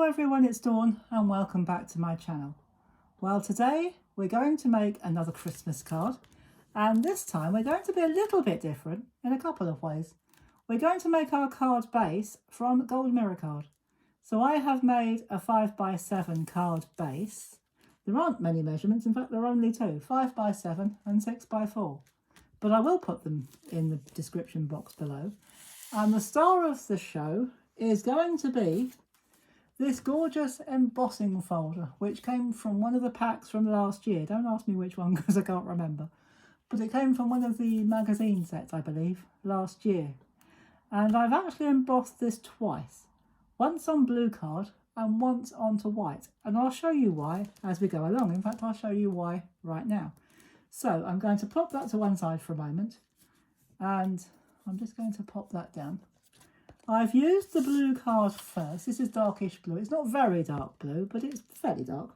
everyone, it's Dawn and welcome back to my channel. Well, today we're going to make another Christmas card, and this time we're going to be a little bit different in a couple of ways. We're going to make our card base from gold mirror card. So I have made a 5x7 card base. There aren't many measurements, in fact there are only two, 5x7 and 6x4. But I will put them in the description box below. And the star of the show is going to be this gorgeous embossing folder, which came from one of the packs from last year. Don't ask me which one because I can't remember. But it came from one of the magazine sets, I believe, last year. And I've actually embossed this twice. Once on blue card and once onto white. And I'll show you why as we go along. In fact, I'll show you why right now. So I'm going to pop that to one side for a moment. And I'm just going to pop that down. I've used the blue card first. This is darkish blue. It's not very dark blue, but it's fairly dark.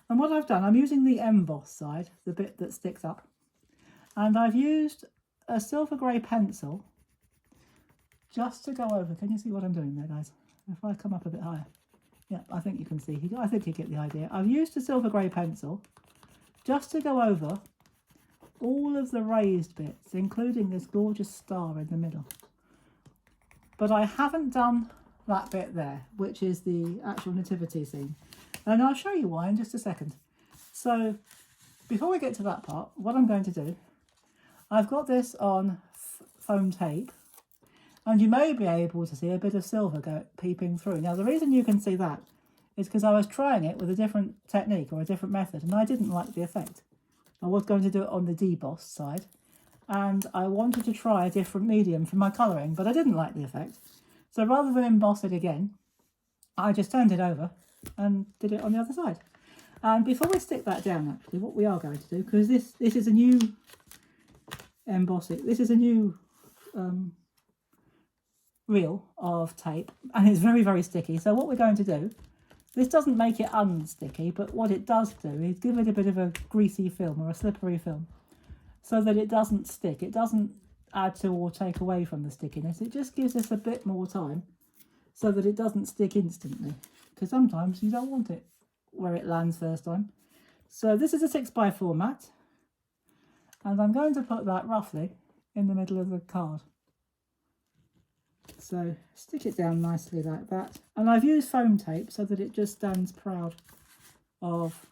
And what I've done, I'm using the emboss side, the bit that sticks up. And I've used a silver grey pencil just to go over. Can you see what I'm doing there, guys? If I come up a bit higher. Yeah, I think you can see. I think you get the idea. I've used a silver grey pencil just to go over all of the raised bits, including this gorgeous star in the middle. But I haven't done that bit there, which is the actual nativity scene. And I'll show you why in just a second. So before we get to that part, what I'm going to do, I've got this on foam tape, and you may be able to see a bit of silver peeping through. Now, the reason you can see that is because I was trying it with a different technique or a different method, and I didn't like the effect. I was going to do it on the deboss side, and I wanted to try a different medium for my colouring, but I didn't like the effect. So rather than emboss it again, I just turned it over and did it on the other side. And before we stick that down, actually, what we are going to do, because this is a new embossing, this is a new reel of tape, and it's very, very sticky. So what we're going to do, this doesn't make it unsticky, but what it does do is give it a bit of a greasy film or a slippery film so that it doesn't stick. It doesn't add to or take away from the stickiness. It just gives us a bit more time so that it doesn't stick instantly, because sometimes you don't want it where it lands first time. So this is a 6x4 mat, and I'm going to put that roughly in the middle of the card. So stick it down nicely like that. And I've used foam tape so that it just stands proud of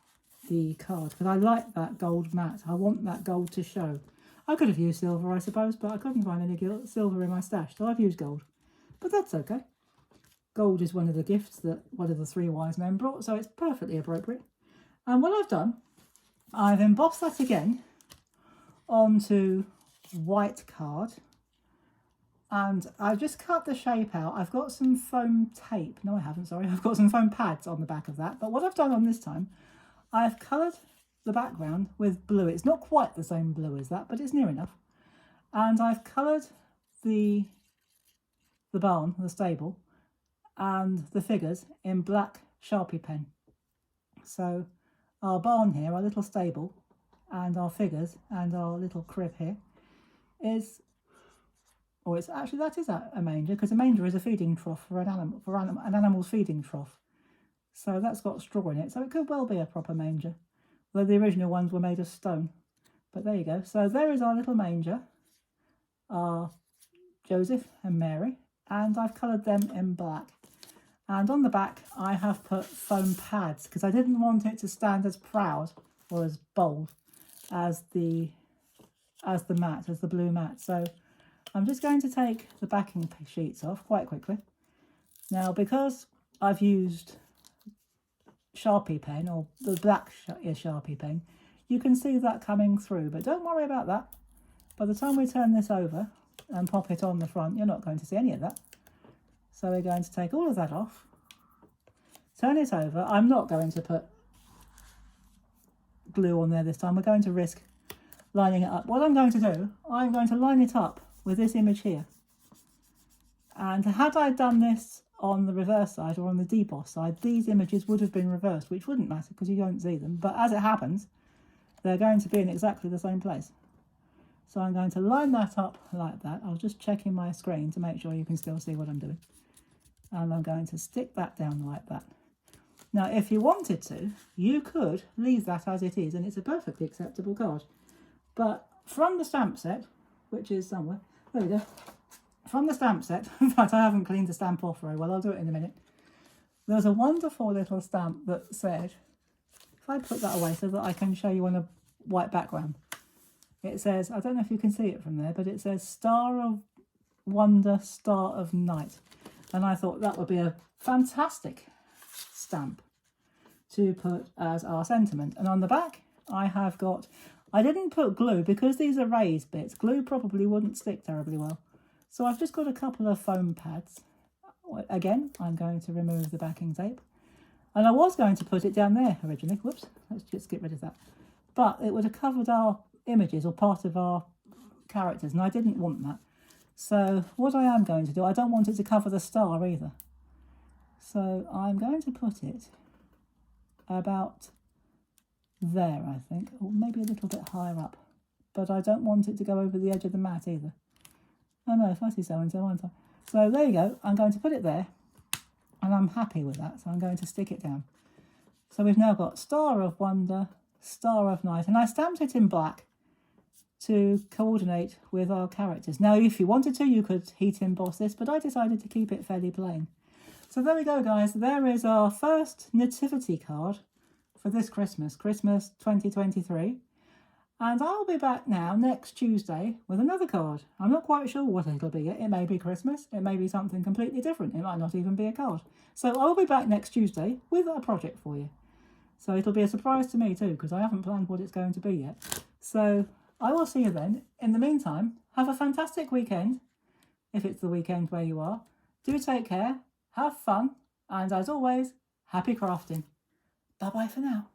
the card, because I like that gold matte. I want that gold to show. I could have used silver, I suppose, but I couldn't find any silver in my stash, so I've used gold. But that's okay. Gold is one of the gifts that one of the three wise men brought, so it's perfectly appropriate. And what I've done, I've embossed that again onto white card. And I've just cut the shape out. I've got some foam tape. No, I haven't, sorry. I've got some foam pads on the back of that. But what I've done on this time, I've coloured the background with blue. It's not quite the same blue as that, but it's near enough. And I've coloured the barn, the stable, and the figures in black Sharpie pen. So our barn here, our little stable, and our figures, and our little crib here is... or it's actually, that is a manger, because a manger is a feeding trough for an animal, an animal's feeding trough. So that's got straw in it, so it could well be a proper manger. Though the original ones were made of stone. But there you go. So there is our little manger, our Joseph and Mary, and I've coloured them in black. And on the back I have put foam pads, because I didn't want it to stand as proud or as bold as the mat, as the blue mat. So I'm just going to take the backing sheets off quite quickly. Now, because I've used Sharpie pen, or the black Sharpie pen, you can see that coming through, but don't worry about that. By the time we turn this over and pop it on the front, you're not going to see any of that. So we're going to take all of that off, turn it over. I'm not going to put glue on there this time. We're going to risk lining it up. What I'm going to do, I'm going to line it up with this image here. And had I done this on the reverse side or on the deboss side, these images would have been reversed, which wouldn't matter because you don't see them. But as it happens, they're going to be in exactly the same place. So I'm going to line that up like that. I was just checking my screen to make sure you can still see what I'm doing. And I'm going to stick that down like that. Now, if you wanted to, you could leave that as it is, and it's a perfectly acceptable card. But from the stamp set, which is somewhere, there we go, from the stamp set, in fact, I haven't cleaned the stamp off very well, I'll do it in a minute. There's a wonderful little stamp that said, if I put that away so that I can show you on a white background, it says, I don't know if you can see it from there, but it says Star of Wonder, Star of Night. And I thought that would be a fantastic stamp to put as our sentiment. And on the back, I have got, I didn't put glue because these are raised bits. Glue probably wouldn't stick terribly well. So I've just got a couple of foam pads. Again, I'm going to remove the backing tape. And I was going to put it down there originally. Whoops, let's just get rid of that. But it would have covered our images or part of our characters, and I didn't want that. So what I am going to do, I don't want it to cover the star either. So I'm going to put it about there, I think, or maybe a little bit higher up. But I don't want it to go over the edge of the mat either. Oh no, if I see so and so, aren't I? So there you go, I'm going to put it there, and I'm happy with that, so I'm going to stick it down. So we've now got Star of Wonder, Star of Night, and I stamped it in black to coordinate with our characters. Now, if you wanted to, you could heat emboss this, but I decided to keep it fairly plain. So there we go, guys. There is our first nativity card for this Christmas, Christmas 2023. And I'll be back now next Tuesday with another card. I'm not quite sure what it'll be yet. It may be Christmas. It may be something completely different. It might not even be a card. So I'll be back next Tuesday with a project for you. So it'll be a surprise to me too, because I haven't planned what it's going to be yet. So I will see you then. In the meantime, have a fantastic weekend, if it's the weekend where you are. Do take care, have fun, and as always, happy crafting. Bye-bye for now.